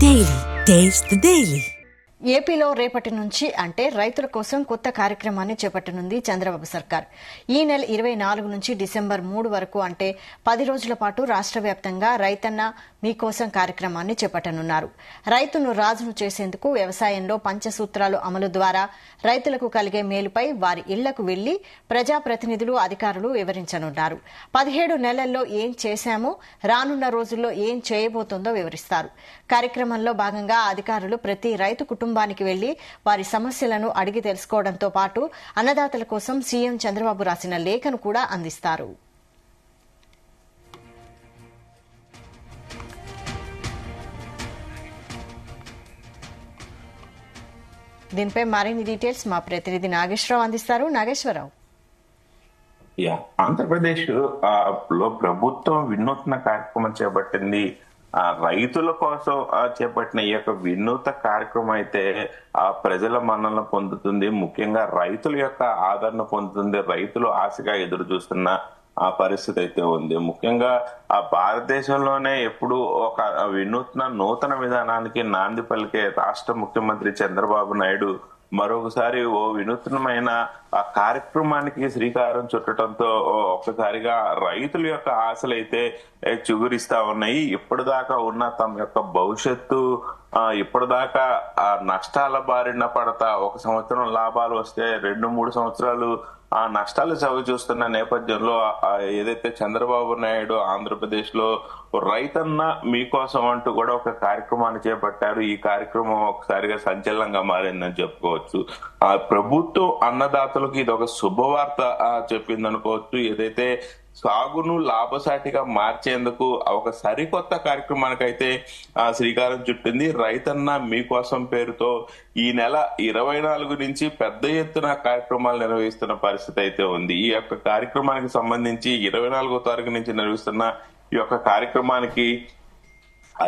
Daily. Taste the Daily. ఏపీలో రేపటి నుంచి అంటే రైతుల కోసం కొత్త కార్యక్రమాన్ని చేపట్టనుంది చంద్రబాబు సర్కార్. ఈ నెల 24 నుంచి డిసెంబర్ 3 వరకు అంటే 10 రోజుల పాటు రాష్ట్ర వ్యాప్తంగా రైతన్న మీకోసం కార్యక్రమాన్ని చేపట్టనున్నారు. రైతును రాజును చేసేందుకు వ్యవసాయంలో పంచసూత్రాలు అమలు ద్వారా రైతులకు కలిగే మేలుపై వారి ఇళ్లకు వెళ్లి ప్రజాప్రతినిధులు అధికారులు వివరించనున్నారు. 17 నెలల్లో ఏం చేశామో రానున్న రోజుల్లో ఏం చేయబోతోందో వివరిస్తారు. కార్యక్రమంలో భాగంగా అధికారులు ప్రతి రైతు కుటుంబానికి వెళ్లి వారి సమస్యలను అడిగి తెలుసుకోవడంతో పాటు అన్నదాతల కోసం సీఎం చంద్రబాబు రాసిన లేఖను కూడా అందిస్తారు. దీనిపై మరిన్ని డీటెయిల్స్ మా ప్రతినిధి నాగేశ్వరరావు అందిస్తారు. నాగేశ్వరరావు, ఆంధ్రప్రదేశ్ లో ప్రభుత్వం వినూత్న కార్యక్రమం చేపట్టింది. రైతుల కోసం చేపట్టిన ఈ యొక్క వినూత్న కార్యక్రమం అయితే ప్రజల మన్ననలు పొందుతుంది. ముఖ్యంగా రైతుల యొక్క ఆదరణ పొందుతుంది. రైతులు ఆశగా ఎదురు చూస్తున్న ఆ పరిస్థితి అయితే ఉంది. ముఖ్యంగా భారతదేశంలోనే ఎప్పుడు ఒక నూతన విధానానికి నాంది పలికే రాష్ట్ర ముఖ్యమంత్రి చంద్రబాబు నాయుడు మరొకసారి ఓ వినూత్నమైన ఆ కార్యక్రమానికి శ్రీకారం చుట్టడంతో ఒక్కసారిగా రైతుల యొక్క ఆశలైతే చిగురిస్తా ఉన్నాయి. ఇప్పటిదాకా ఉన్న తమ యొక్క భవిష్యత్తు ఇప్పటిదాకా ఆ నష్టాల బారిన పడతా ఒక సంవత్సరం లాభాలు వస్తే 2-3 సంవత్సరాలు ఆ నష్టాలు చవి చూస్తున్న నేపథ్యంలో ఏదైతే చంద్రబాబు నాయుడు ఆంధ్రప్రదేశ్ లో రైతన్న మీకోసం అంటూ కూడా ఒక కార్యక్రమాన్ని చేపట్టారు. ఈ కార్యక్రమం ఒకసారిగా సంచలనంగా మారిందని చెప్పుకోవచ్చు. ఆ ప్రభుత్వం అన్నదాతలకు ఇది ఒక శుభవార్త చెప్పిందనుకోవచ్చు. ఏదైతే సాగును లాభసాటిగా మార్చేందుకు ఒక సరికొత్త కార్యక్రమానికైతే శ్రీకారం చుట్టింది. రైతన్న మీకోసం పేరుతో ఈ నెల 24 నుంచి పెద్ద ఎత్తున కార్యక్రమాలు నిర్వహిస్తున్న పరిస్థితి అయితే ఉంది. ఈ యొక్క కార్యక్రమానికి సంబంధించి 24వ తారీఖు నుంచి నిర్వహిస్తున్న ఈ యొక్క కార్యక్రమానికి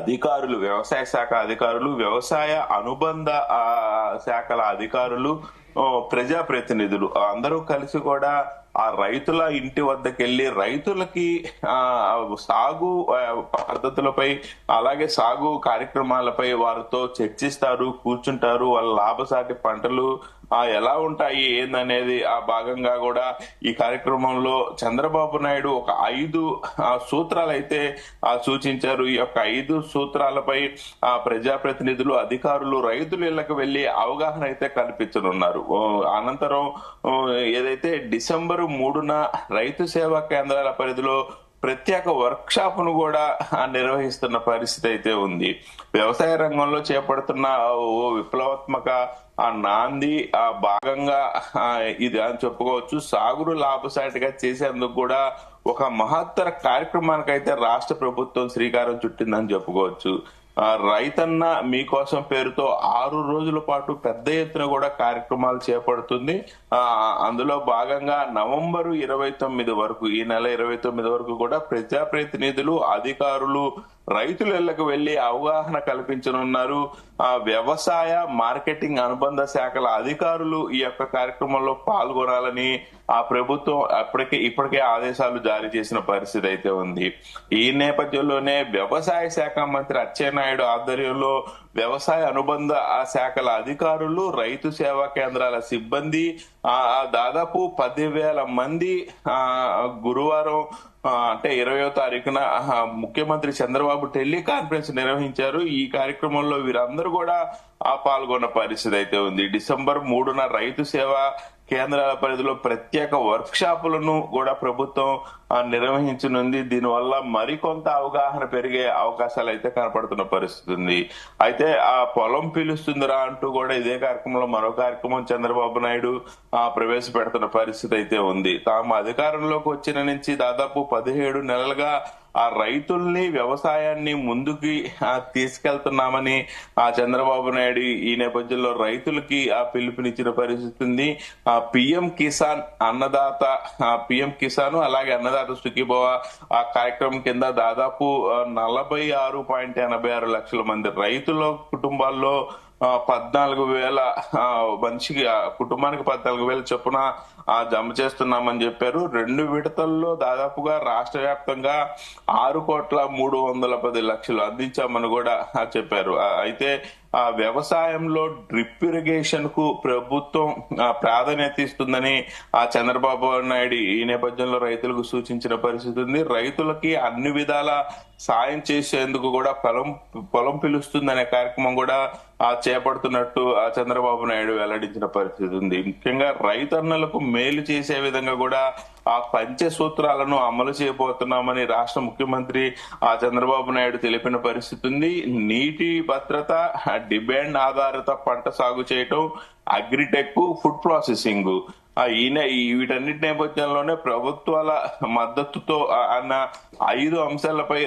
అధికారులు, వ్యవసాయ శాఖ అధికారులు, వ్యవసాయ అనుబంధ శాఖల అధికారులు, ప్రజాప్రతినిధులు అందరూ కలిసి కూడా ఆ రైతుల ఇంటి వద్దకెళ్లి రైతులకి సాగు పద్ధతులపై అలాగే సాగు కార్యక్రమాలపై వారితో చర్చిస్తారు, కూర్చుంటారు. వాళ్ళ లాభసాటి పంటలు ఎలా ఉంటాయి ఏందనేది ఆ భాగంగా కూడా ఈ కార్యక్రమంలో చంద్రబాబు నాయుడు ఒక 5 సూత్రాలు అయితే సూచించారు. ఈ యొక్క 5 సూత్రాలపై ప్రజాప్రతినిధులు, అధికారులు రైతుల ఇళ్లకు వెళ్లి అవగాహన అయితే కల్పించనున్నారు. అనంతరం ఏదైతే డిసెంబర్ 3న రైతు సేవా కేంద్రాల పరిధిలో ప్రత్యేక వర్క్ షాప్ ను కూడా నిర్వహిస్తున్న పరిస్థితి అయితే ఉంది. వ్యవసాయ రంగంలో చేపడుతున్న ఓ విప్లవాత్మక నాంది భాగంగా ఇది అని చెప్పుకోవచ్చు. సాగును లాభసాటిగా చేసేందుకు కూడా ఒక మహత్తర కార్యక్రమానికైతే రాష్ట్ర ప్రభుత్వం శ్రీకారం చుట్టిందని చెప్పుకోవచ్చు. రైతన్న మీకోసం పేరుతో 6 రోజుల పాటు పెద్ద ఎత్తున కూడా కార్యక్రమాలు చేపడుతుంది. అందులో భాగంగా నవంబర్ 29 వరకు, ఈ నెల 29 వరకు కూడా ప్రజాప్రతినిధులు, అధికారులు రైతుల ఇళ్లకు వెళ్లి అవగాహన కల్పించనున్నారు. వ్యవసాయ మార్కెటింగ్ అనుబంధ శాఖల అధికారులు ఈ యొక్క కార్యక్రమంలో పాల్గొనాలని ఆ ప్రభుత్వం ఇప్పటికే ఆదేశాలు జారీ చేసిన పరిస్థితి అయితే ఉంది. ఈ నేపథ్యంలోనే వ్యవసాయ శాఖ మంత్రి అచ్చెన్నాయుడు ఆధ్వర్యంలో వ్యవసాయ అనుబంధ శాఖల అధికారులు, రైతు సేవా కేంద్రాల సిబ్బంది దాదాపు 10,000 మంది గురువారం అంటే 20వ తారీఖున ముఖ్యమంత్రి చంద్రబాబు టెలికాన్ఫరెన్స్ నిర్వహించారు. ఈ కార్యక్రమంలో వీరందరూ కూడా పాల్గొన్న పరిస్థితి అయితే ఉంది. డిసెంబర్ 3న రైతు సేవా కేంద్రాల పరిధిలో ప్రత్యేక వర్క్ షాపులను కూడా ప్రభుత్వం నిర్వహించనుంది. దీనివల్ల మరికొంత అవగాహన పెరిగే అవకాశాలు అయితే కనపడుతున్న పరిస్థితి ఉంది. అయితే ఆ పొలం పిలుస్తుందిరా అంటూ కూడా ఇదే కార్యక్రమంలో మరో కార్యక్రమం చంద్రబాబు నాయుడు ప్రవేశపెడుతున్న పరిస్థితి అయితే ఉంది. తాము అధికారంలోకి వచ్చిన నుంచి దాదాపు 17 నెలలుగా ఆ రైతుల్ని, వ్యవసాయాన్ని ముందుకి తీసుకెళ్తున్నామని చంద్రబాబు నాయుడు ఈ నేపథ్యంలో రైతులకి పిలుపునిచ్చిన పరిస్థితి ఉంది. పిఎం కిసాన్ అన్నదాత, పిఎం కిసాన్ అలాగే అన్నదాత సుఖీభవ ఆ కార్యక్రమం కింద దాదాపు 46.86 లక్షల మంది రైతుల కుటుంబాల్లో 14,000 మనిషికి కుటుంబానికి 14,000 చొప్పున జమ చేస్తున్నామని చెప్పారు. 2 విడతల్లో దాదాపుగా రాష్ట్ర వ్యాప్తంగా 6,310,00,000 అందించామని కూడా చెప్పారు. అయితే వ్యవసాయంలో డ్రిప్ ఇరిగేషన్ కు ప్రభుత్వం ప్రాధాన్యత ఇస్తుందని చంద్రబాబు నాయుడు ఈ నేపథ్యంలో రైతులకు సూచించిన పరిస్థితి ఉంది. రైతులకి అన్ని విధాల సాయం చేసేందుకు కూడా పొలం పిలుస్తుందనే కార్యక్రమం కూడా చేపడుతున్నట్టు చంద్రబాబు నాయుడు వెల్లడించిన పరిస్థితి ఉంది. ముఖ్యంగా రైతన్నలకు మేలు చేసే విధంగా కూడా ఆ పంచసూత్రాలను అమలు చేయబోతున్నామని రాష్ట్ర ముఖ్యమంత్రి చంద్రబాబు నాయుడు తెలిపిన పరిస్థితి ఉంది. నీటి భద్రత, డిమాండ్ ఆధారిత పంట సాగు చేయటం, అగ్రిటెక్, ఫుడ్ ప్రాసెసింగ్ వీటన్నిటి నేపథ్యంలోనే ప్రభుత్వాల మద్దతుతో అన్న 5 అంశాలపై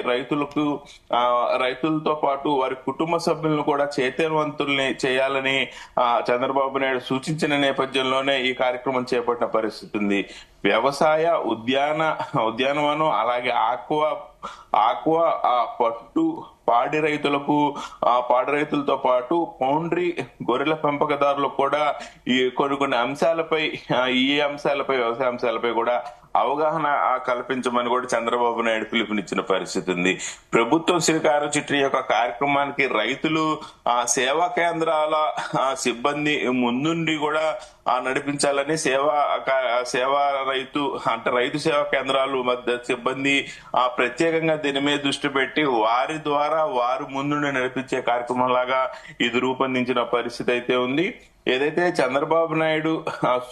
రైతులతో పాటు వారి కుటుంబ సభ్యులను కూడా చైతన్యవంతుల్ని చేయాలని చంద్రబాబు నాయుడు సూచించిన నేపథ్యంలోనే ఈ కార్యక్రమం చేపట్టిన పరిస్థితి ఉంది. వ్యవసాయ, ఉద్యానవనం, అలాగే ఆక్వా, పట్టు, పాడి రైతులతో పాటు పౌండ్రీ, గొర్రెల పెంపకదారులకు కూడా ఈ కొన్ని అంశాలపై వ్యవసాయ అంశాలపై కూడా అవగాహన కల్పించమని కూడా చంద్రబాబు నాయుడు పిలుపునిచ్చిన పరిస్థితి ఉంది. ప్రభుత్వం శ్రీకారం చుట్టిన యొక్క కార్యక్రమానికి రైతులు సేవా కేంద్రాల సిబ్బంది ముందుండి కూడా నడిపించాలని రైతు సేవా కేంద్రాలు మధ్య సిబ్బంది ప్రత్యేకంగా దీని మీద దృష్టి పెట్టి వారి ద్వారా వారు ముందుండి నడిపించే కార్యక్రమం లాగా ఇది రూపొందించిన పరిస్థితి అయితే ఉంది. ఏదైతే చంద్రబాబు నాయుడు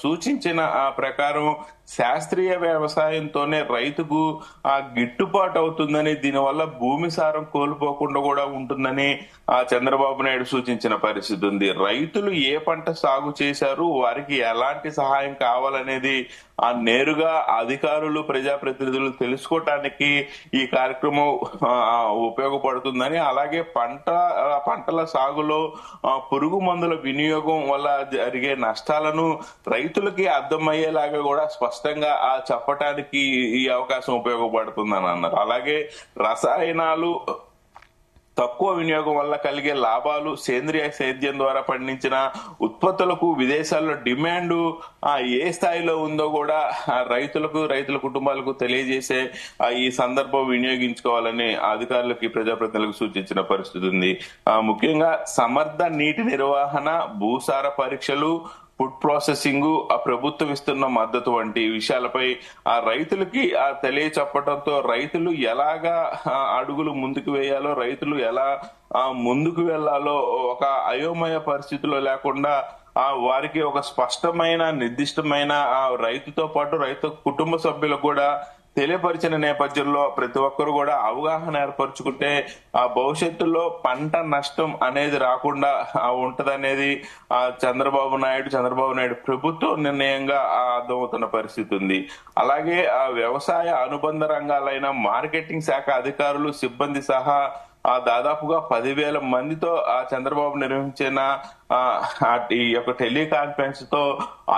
సూచించిన ప్రకారం శాస్త్రీయ వ్యవసాయంతోనే రైతుకు గిట్టుబాటు అవుతుందని, దీనివల్ల భూమి సారం కోల్పోకుండా కూడా ఉంటుందని చంద్రబాబు నాయుడు సూచించిన పరిస్థితి ఉంది. రైతులు ఏ పంట సాగు చేశారు, వారికి ఎలాంటి సహాయం కావాలనేది నేరుగా అధికారులు, ప్రజాప్రతినిధులు తెలుసుకోవటానికి ఈ కార్యక్రమం ఉపయోగపడుతుందని, అలాగే పంటల సాగులో పురుగు మందుల వినియోగం వల్ల జరిగే నష్టాలను రైతులకి అర్థమయ్యేలాగా కూడా స్పష్టంగా చెప్పటానికి ఈ అవకాశం ఉపయోగపడుతుందని అన్నారు. అలాగే రసాయనాలు తక్కువ వినియోగం వల్ల కలిగే లాభాలు, సేంద్రియ సేద్యం ద్వారా పండించిన ఉత్పత్తులకు విదేశాల్లో డిమాండ్ ఏ స్థాయిలో ఉందో కూడా రైతుల కుటుంబాలకు తెలియజేసే ఈ సందర్భం వినియోగించుకోవాలని అధికారులకి, ప్రజాప్రతినిధులకు సూచించిన పరిస్థితి ఉంది. ముఖ్యంగా సమర్థ నీటి నిర్వహణ, భూసార పరీక్షలు, ఫుడ్ ప్రాసెసింగ్, ప్రభుత్వం ఇస్తున్న మద్దతు వంటి విషయాలపై రైతులకి తెలియచెప్పడంతో రైతులు ఎలాగా అడుగులు ముందుకు వేయాలో, రైతులు ఎలా ముందుకు వెళ్లాలో ఒక అయోమయ పరిస్థితిలో లేకుండా వారికి ఒక స్పష్టమైన, నిర్దిష్టమైన రైతుతో పాటు రైతు కుటుంబ సభ్యులకు కూడా తెలియపరిచిన నేపథ్యంలో ప్రతి ఒక్కరు కూడా అవగాహన ఏర్పరచుకుంటే భవిష్యత్తులో పంట నష్టం అనేది రాకుండా ఉంటదనేది చంద్రబాబు నాయుడు ప్రభుత్వ నిర్ణయంగా అర్థమవుతున్న పరిస్థితి ఉంది. అలాగే వ్యవసాయ అనుబంధ రంగాలైన మార్కెటింగ్ శాఖ అధికారులు, సిబ్బంది సహా దాదాపుగా 10,000 మందితో చంద్రబాబు నిర్వహించిన ఈ యొక్క టెలికాన్ఫరెన్స్ తో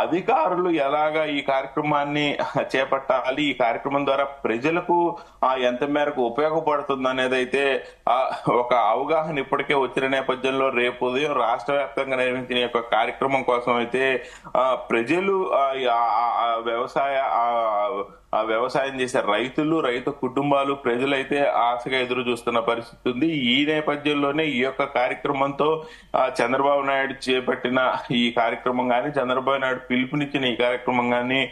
అధికారులు ఎలాగా ఈ కార్యక్రమాన్ని చేపట్టాలి, ఈ కార్యక్రమం ద్వారా ప్రజలకు ఎంత మేరకు ఉపయోగపడుతుంది అనేది అయితే ఒక అవగాహన ఇప్పటికే వచ్చిన నేపథ్యంలో రేపు ఉదయం రాష్ట్ర వ్యాప్తంగా నిర్వహించిన యొక్క కార్యక్రమం కోసం అయితే ప్రజలు వ్యవసాయం చేసే రైతు కుటుంబాలు, ప్రజలైతే ఆశగా ఎదురు చూస్తున్న పరిస్థితి ఉంది. ఈ నేపథ్యంలోనే ఈ యొక్క కార్యక్రమంతో చంద్రబాబు నాయుడు చేపట్టిన ఈ కార్యక్రమం గాని, చంద్రబాబు నాయుడు పిలుపునిచ్చిన ఈ కార్యక్రమం గాని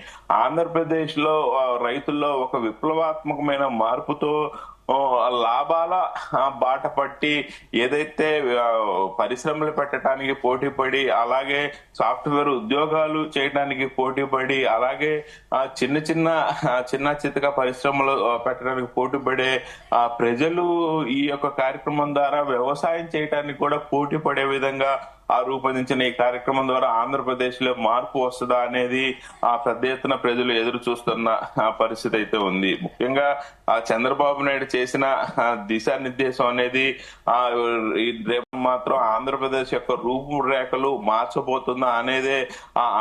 ఆంధ్రప్రదేశ్ లో రైతుల్లో ఒక విప్లవాత్మకమైన మార్పుతో లాభాల బాట పట్టి ఏదైతే పరిశ్రమలు పెట్టడానికి పోటీపడి, అలాగే సాఫ్ట్వేర్ ఉద్యోగాలు చేయడానికి పోటీపడి, అలాగే చిన్న చితక పరిశ్రమలు పెట్టడానికి పోటీపడే ప్రజలు ఈ యొక్క కార్యక్రమం ద్వారా వ్యవసాయం చేయడానికి కూడా పోటీ పడే విధంగా రూపొందించిన ఈ కార్యక్రమం ద్వారా ఆంధ్రప్రదేశ్ లో మార్పు వస్తుందా అనేది పెద్ద ఎత్తున ప్రజలు ఎదురు చూస్తున్న పరిస్థితి అయితే ఉంది. ముఖ్యంగా చంద్రబాబు నాయుడు చేసిన దిశానిర్దేశం అనేది రేపు మాత్రం ఆంధ్రప్రదేశ్ యొక్క రూపురేఖలు మార్చబోతుందా అనేదే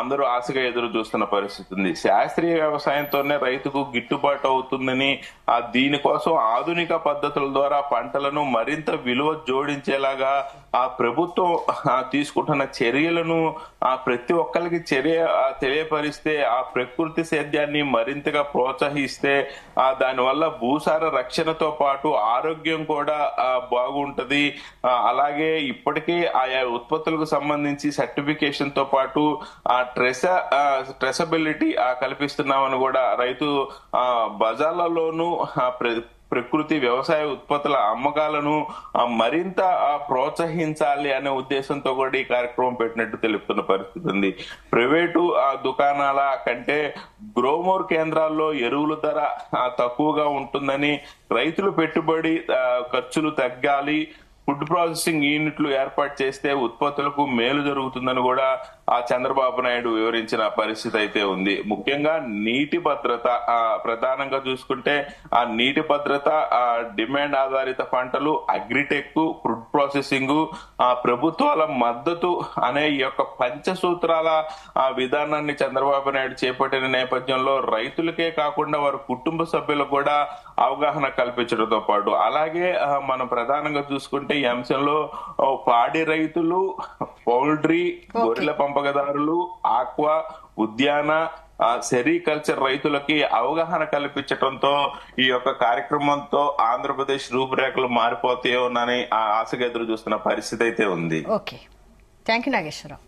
అందరూ ఆశగా ఎదురు చూస్తున్న పరిస్థితి ఉంది. శాస్త్రీయ వ్యవసాయంతోనే రైతుకు గిట్టుబాటు అవుతుందని, దీనికోసం ఆధునిక పద్ధతుల ద్వారా పంటలను మరింత విలువ జోడించేలాగా ప్రభుత్వం తీసుకుంటున్న చర్యలను ప్రతి ఒక్కరికి తెలియపరిస్తే, ఆ ప్రకృతి సేద్యాన్ని మరింతగా ప్రోత్సహిస్తే దానివల్ల భూసార రక్షణతో పాటు ఆరోగ్యం కూడా బాగుంటది. అలాగే ఇప్పటికే ఆయా ఉత్పత్తులకు సంబంధించి సర్టిఫికేషన్ తో పాటు ట్రెసబిలిటీ కల్పిస్తున్నామని కూడా రైతు బజార్లలోనూ ప్రకృతి వ్యవసాయ ఉత్పత్తుల అమ్మకాలను మరింత ప్రోత్సహించాలి అనే ఉద్దేశంతో కూడా ఈ కార్యక్రమం పెట్టినట్టు తెలుపుతున్న పరిస్థితి ఉంది. ప్రైవేటు దుకాణాల కంటే గ్రోమోర్ కేంద్రాల్లో ఎరువుల ధర తక్కువగా ఉంటుందని, రైతులు పెట్టుబడి ఖర్చులు తగ్గాలి, ఫుడ్ ప్రాసెసింగ్ యూనిట్లు ఏర్పాటు చేస్తే ఉత్పత్తులకు మేలు జరుగుతుందని కూడా చంద్రబాబు నాయుడు వివరించిన పరిస్థితి అయితే ఉంది. ముఖ్యంగా నీటి భద్రత ప్రధానంగా చూసుకుంటే ఆ నీటి భద్రత, డిమాండ్ ఆధారిత పంటలు, అగ్రిటెక్, ఫుడ్ ప్రాసెసింగ్, ప్రభుత్వాల మద్దతు అనే ఈ యొక్క పంచసూత్రాల విధానాన్ని చంద్రబాబు నాయుడు చేపట్టిన నేపథ్యంలో రైతులకే కాకుండా వారి కుటుంబ సభ్యులకు కూడా అవగాహన కల్పించడంతో పాటు, అలాగే మనం ప్రధానంగా చూసుకుంటే ఈ అంశంలో పాడి రైతులు, పౌల్ట్రీ, గొర్రెల పెంపకదారులు, ఆక్వా, ఉద్యాన, సెరికల్చర్ రైతులకి అవగాహన కల్పించడంతో ఈ యొక్క కార్యక్రమంతో ఆంధ్రప్రదేశ్ రూపురేఖలు మారిపోతాయోనని ఆశగా ఎదురు చూస్తున్న పరిస్థితి అయితే ఉంది. Okay, thank you Nageswararao.